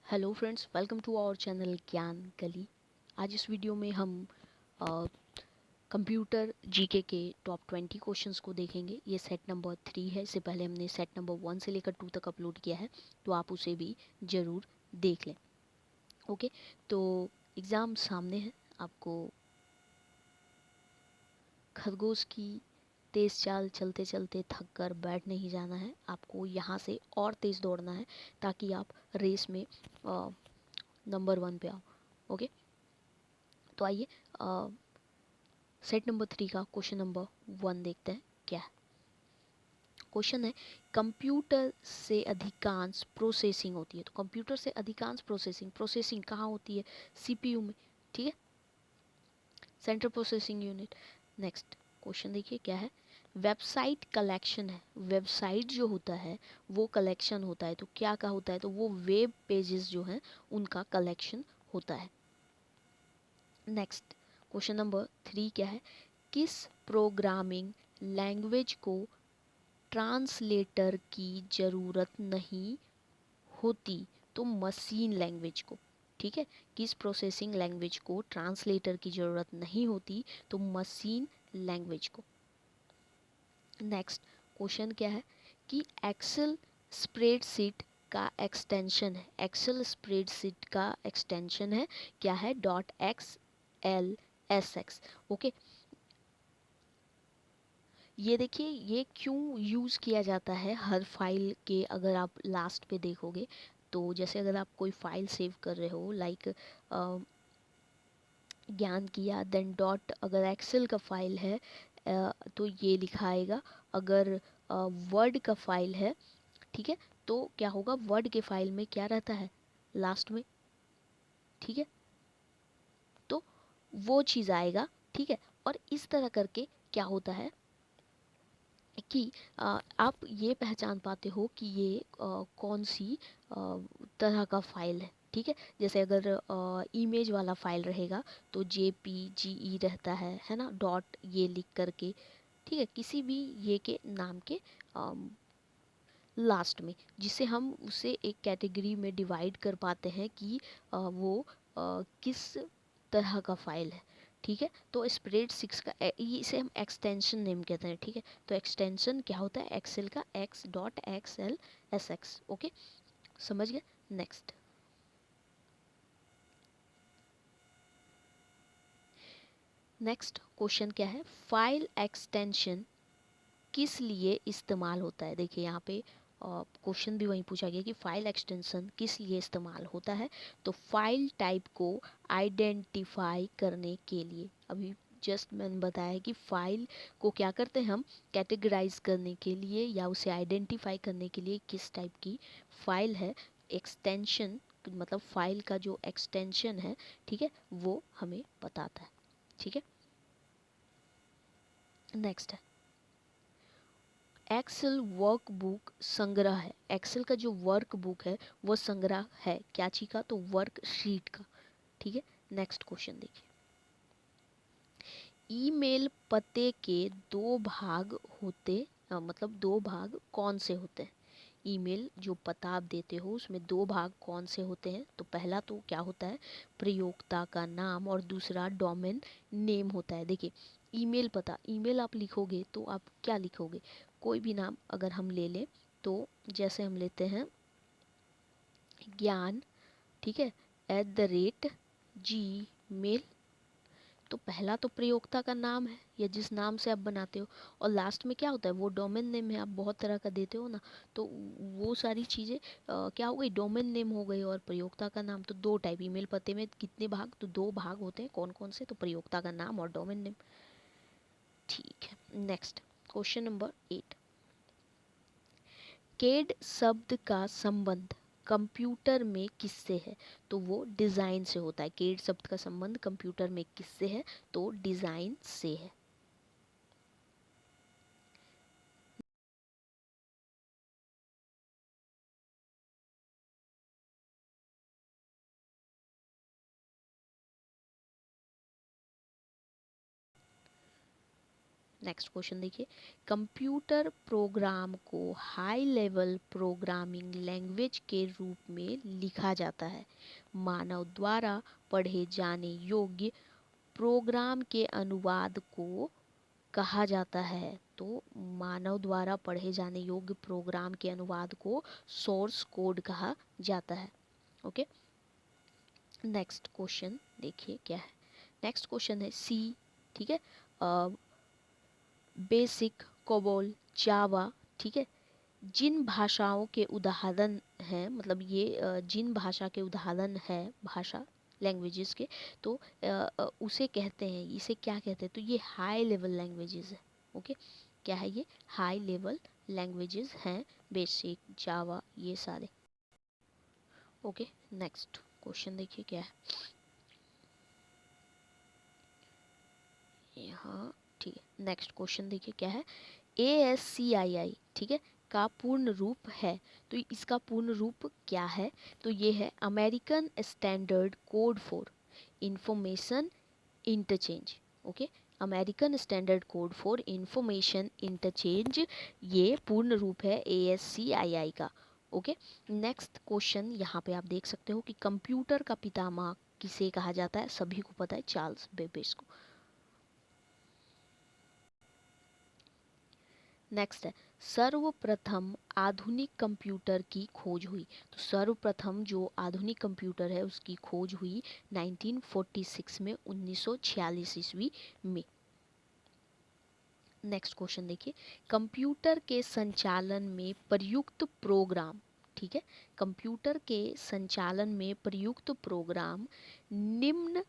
Hello friends, welcome to our channel Gyan Gali. आज इस वीडियो में हम कंप्यूटर जीके के टॉप 20 क्वेश्चंस को देखेंगे। ये सेट नंबर 3 है। इससे पहले हमने सेट नंबर 1 से लेकर 2 तक अपलोड किया है, तो आप उसे भी ज़रूर देख लें। ओके, तो एग्ज़ाम सामने है। आपको खरगोश की तेज़ चाल चलते चलते थक कर बैठ नहीं जाना है। आपको यहाँ से और तेज़ दौड़ना है ताकि आप रेस में नंबर 1 पे आओ। ओके, तो आइए सेट नंबर 3 का क्वेश्चन नंबर 1 देखते हैं क्या है। क्वेश्चन है, कंप्यूटर से अधिकांश प्रोसेसिंग होती है। तो कंप्यूटर से अधिकांश प्रोसेसिंग कहाँ होती है? सीपीयू में। ठीक है, central processing unit. Next question देखिए क्या है। वेबसाइट कलेक्शन है। वेबसाइट जो होता है वो कलेक्शन होता है, तो क्या का होता है? तो वो वेब पेजेस जो हैं उनका कलेक्शन होता है। नेक्स्ट क्वेश्चन नंबर 3 क्या है। किस प्रोग्रामिंग लैंग्वेज को ट्रांसलेटर की ज़रूरत नहीं होती? तो मशीन लैंग्वेज को। ठीक है, किस प्रोसेसिंग लैंग्वेज को ट्रांसलेटर की ज़रूरत नहीं होती? तो मशीन लैंग्वेज को। नेक्स्ट क्वेश्चन क्या है कि एक्सेल स्प्रेडशीट का एक्सटेंशन है। एक्सेल स्प्रेडशीट का एक्सटेंशन है क्या है? Dot x L S x. Okay, ये देखिए ये क्यों यूज़ किया जाता है हर फाइल के। अगर आप लास्ट पे देखोगे तो जैसे अगर आप कोई फाइल सेव कर रहे हो लाइक ज्ञान किया, देन डॉट, अगर एक्सेल का फाइल है तो ये लिखा आएगा। अगर वर्ड का फाइल है, ठीक है, तो क्या होगा? वर्ड के फाइल में क्या रहता है? लास्ट में। ठीक है, तो वो चीज़ आएगा। ठीक है, और इस तरह करके क्या होता है कि आप ये पहचान पाते हो कि ये कौन सी तरह का फाइल है। ठीक है, जैसे अगर इमेज वाला फाइल रहेगा तो JPG रहता है ना, डॉट ये लिख करके। ठीक है, किसी भी ये के नाम के लास्ट में, जिससे हम उसे एक कैटेगरी में डिवाइड कर पाते हैं कि वो किस तरह का फाइल है। ठीक है, तो स्प्रेड सिक्स का इसे हम एक्सटेंशन नेम कहते हैं। ठीक है, तो एक्सटेंशन क्या होता है? एक्सेल का x.xlsx। ओके, समझ गए। नेक्स्ट नेक्स्ट क्वेश्चन क्या है। फाइल एक्सटेंशन किस लिए इस्तेमाल होता है? देखिए यहाँ पे क्वेश्चन भी वहीं पूछा गया कि फाइल एक्सटेंशन किस लिए इस्तेमाल होता है। तो फाइल टाइप को आइडेंटिफाई करने के लिए। अभी जस्ट मैंने बताया कि फाइल को क्या करते हैं हम? कैटेगराइज करने के लिए या उसे आइडेंटिफाई करने के लिए किस टाइप की फाइल है। एक्सटेंशन मतलब फाइल का जो एक्सटेंशन है, ठीक है, वो हमें बताता है। ठीक है, नेक्स्ट है एक्सेल वर्कबुक संग्रह है। एक्सेल का जो वर्कबुक है वो संग्रह है क्या चीज का? तो वर्कशीट का। ठीक है, नेक्स्ट क्वेश्चन देखिए। ईमेल पते के दो भाग होते मतलब दो भाग कौन से होते हैं? ईमेल जो पता आप देते हो उसमें दो भाग कौन से होते हैं? तो पहला तो क्या होता है? प्रयोक्ता का नाम, और दूसरा डोमेन नेम होता है। देखिए ईमेल पता, ईमेल आप लिखोगे तो आप क्या लिखोगे? कोई भी नाम अगर हम ले लें तो जैसे हम लेते हैं ज्ञान, ठीक है, @gmail। तो पहला तो प्रयोक्ता का नाम है या जिस नाम से आप बनाते हो, और लास्ट में क्या होता है? वो डोमेन नेम है। आप बहुत तरह का देते हो ना, तो वो सारी चीज़ें क्या हो गई? डोमेन नेम हो गई और प्रयोक्ता का नाम। तो दो टाइप ईमेल पते में कितने भाग? तो दो भाग होते हैं। कौन कौन से? तो प्रयोक्ता का नाम और डोमेन नेम। ठीक है, नेक्स्ट क्वेश्चन नंबर 8। केड शब्द का संबंध कंप्यूटर में किससे है? तो वो डिज़ाइन से होता है। केड शब्द का संबंध कंप्यूटर में किससे है? तो डिज़ाइन से है। नेक्स्ट क्वेश्चन देखिए, कंप्यूटर प्रोग्राम को हाई लेवल प्रोग्रामिंग लैंग्वेज के रूप में लिखा जाता है। मानव द्वारा पढ़े जाने योग्य प्रोग्राम के अनुवाद को कहा जाता है। तो मानव द्वारा पढ़े जाने योग्य प्रोग्राम के अनुवाद को सोर्स कोड कहा जाता है। ओके, नेक्स्ट क्वेश्चन देखिए क्या है। नेक्स्ट क्वेश्चन है सी, ठीक है, बेसिक, कोबोल, जावा, ठीक है, जिन भाषाओं के उदाहरण हैं, मतलब ये जिन भाषा के उदाहरण है, भाषा लैंग्वेजेस के, तो उसे कहते हैं, इसे क्या कहते हैं, तो ये हाई लेवल लैंग्वेजेस है। ओके, क्या है ये? हाई लेवल लैंग्वेजेस हैं, बेसिक, जावा, ये सारे। ओके, नेक्स्ट क्वेश्चन देखिए क्या है यहाँ, ठीक है। नेक्स्ट क्वेश्चन देखिए क्या है, ASCII, ठीक है, का पूर्ण रूप है। तो इसका पूर्ण रूप क्या है? तो ये है American standard code for information interchange. Okay, American standard code for information interchange, ये पूर्ण रूप है ASCII का। ओके, नेक्स्ट क्वेश्चन यहाँ पे आप देख सकते हो कि कंप्यूटर का पितामह किसे कहा जाता है? सभी को पता है, चार्ल्स बेबेज को। नेक्स्ट है, सर्वप्रथम आधुनिक कंप्यूटर की खोज हुई। तो सर्वप्रथम जो आधुनिक कंप्यूटर है उसकी खोज हुई 1946 में, 1946 ईस्वी में। नेक्स्ट क्वेश्चन देखिए, कंप्यूटर के संचालन में प्रयुक्त प्रोग्राम, ठीक है, कंप्यूटर के संचालन में प्रयुक्त प्रोग्राम निम्न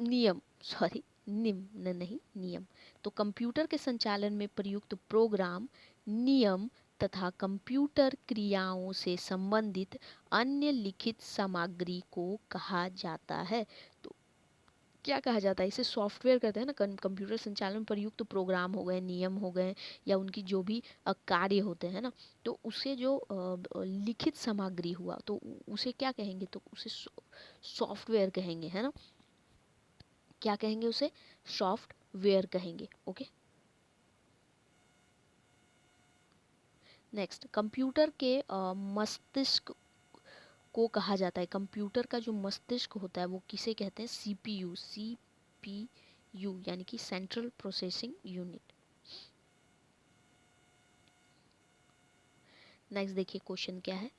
नियम, सॉरी, निम्न नहीं, नियम। तो कंप्यूटर के संचालन में प्रयुक्त प्रोग्राम, नियम तथा कंप्यूटर क्रियाओं से संबंधित अन्य लिखित सामग्री को कहा जाता है। तो क्या कहा जाता है? इसे सॉफ्टवेयर कहते हैं ना। कंप्यूटर संचालन में प्रयुक्त प्रोग्राम हो गए, नियम हो गए, या उनकी जो भी कार्य होते हैं ना, तो उसे जो लिखित सामग्री हुआ, तो उसे क्या कहेंगे? तो उसे सॉफ्टवेयर कहेंगे, है ना। क्या कहेंगे उसे? सॉफ्टवेयर कहेंगे। ओके, नेक्स्ट, कंप्यूटर के मस्तिष्क को कहा जाता है, कंप्यूटर का जो मस्तिष्क होता है वो किसे कहते हैं? CPU, CPU यानी कि सेंट्रल प्रोसेसिंग यूनिट। नेक्स्ट देखिए क्वेश्चन क्या है,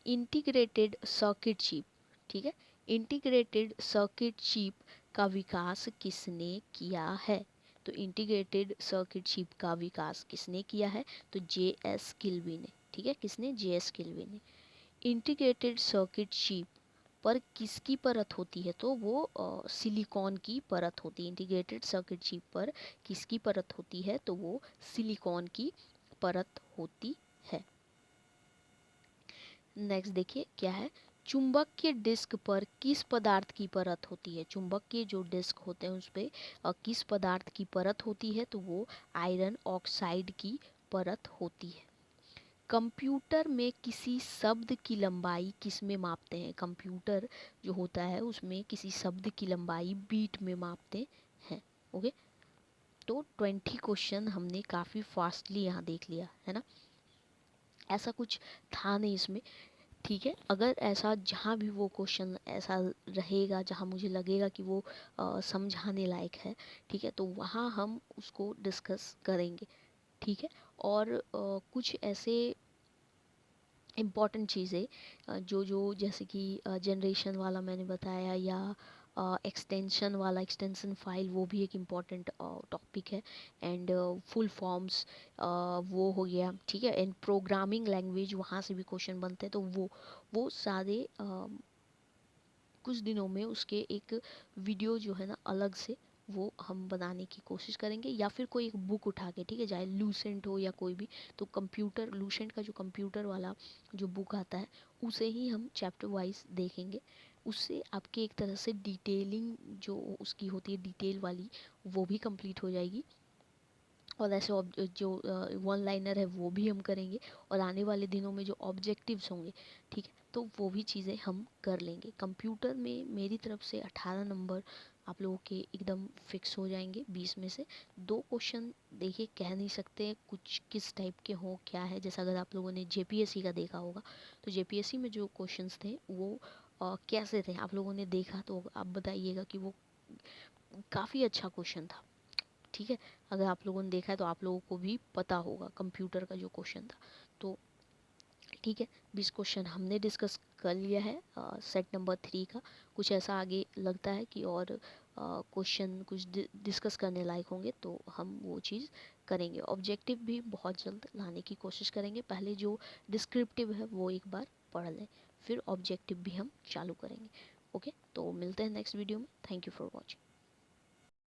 इंटीग्रेटेड सर्किट चिप, ठीक है, इंटीग्रेटेड सर्किट चिप का विकास किसने किया है? तो इंटीग्रेटेड सर्किट चिप का विकास किसने किया है? तो JS किल्वी ने, ठीक है, किसने? JS किल्वी ने। इंटीग्रेटेड सर्किट चिप पर किसकी परत होती है? तो वो सिलिकॉन की परत होती है। इंटीग्रेटेड सर्किट चिप पर किसकी परत होती है? तो वो सिलिकॉन की परत होती है। नेक्स्ट देखिए क्या है, चुंबकीय डिस्क पर किस पदार्थ की परत होती है? चुंबकीय जो डिस्क होते हैं उस पे किस पदार्थ की परत होती है? तो वो आयरन ऑक्साइड की परत होती है। कंप्यूटर में किसी शब्द की लंबाई किस में मापते हैं? कंप्यूटर जो होता है उसमें किसी शब्द की लंबाई बीट में मापते हैं। ओके, तो 20 क्वेश्चन हमने काफ़ी फास्टली यहाँ देख लिया है ना। ऐसा कुछ था नहीं इसमें, ठीक है। अगर ऐसा जहाँ भी वो क्वेश्चन ऐसा रहेगा जहाँ मुझे लगेगा कि वो समझाने लायक है, ठीक है, तो वहाँ हम उसको डिस्कस करेंगे, ठीक है। और कुछ ऐसे इम्पॉर्टेंट चीज़ें जो जो जैसे कि जनरेशन वाला मैंने बताया, या एक्सटेंशन वाला, एक्सटेंशन फाइल, वो भी एक इम्पॉर्टेंट टॉपिक है। एंड फुल फॉर्म्स वो हो गया, ठीक है। एंड प्रोग्रामिंग लैंग्वेज, वहाँ से भी क्वेश्चन बनते हैं, तो वो सारे कुछ दिनों में उसके एक वीडियो जो है ना अलग से, वो हम बनाने की कोशिश करेंगे, या फिर कोई एक बुक उठा के, ठीक है, चाहे लूसेंट हो या कोई भी, तो कंप्यूटर लूसेंट का जो कंप्यूटर वाला जो बुक आता है उसे ही हम चैप्टर वाइज देखेंगे। उससे आपके एक तरह से डिटेलिंग जो उसकी होती है, डिटेल वाली, वो भी कंप्लीट हो जाएगी। और ऐसे जो वन लाइनर है वो भी हम करेंगे, और आने वाले दिनों में जो ऑब्जेक्टिव्स होंगे, ठीक है, तो वो भी चीज़ें हम कर लेंगे। कंप्यूटर में मेरी तरफ से 18 नंबर आप लोगों के एकदम फिक्स हो जाएंगे। 20 में से 2 क्वेश्चन देखिए कह नहीं सकते कुछ किस टाइप के हों क्या है। जैसा अगर आप लोगों ने जेपीएससी का देखा होगा तो जेपीएससी में जो क्वेश्चंस थे वो कैसे थे आप लोगों ने देखा तो आप बताइएगा कि वो काफ़ी अच्छा क्वेश्चन था। ठीक है, अगर आप लोगों ने देखा है तो आप लोगों को भी पता होगा कंप्यूटर का जो क्वेश्चन था। तो ठीक है, 20 क्वेश्चन हमने डिस्कस कर लिया है सेट नंबर 3 का। कुछ ऐसा आगे लगता है कि और क्वेश्चन कुछ डिस्कस करने लायक होंगे तो हम वो चीज़ करेंगे। ऑब्जेक्टिव भी बहुत जल्द लाने की कोशिश करेंगे। पहले जो डिस्क्रिप्टिव है वो एक बार पढ़ लें, फिर ऑब्जेक्टिव भी हम चालू करेंगे। ओके, तो मिलते हैं नेक्स्ट वीडियो में। Thank you for watching.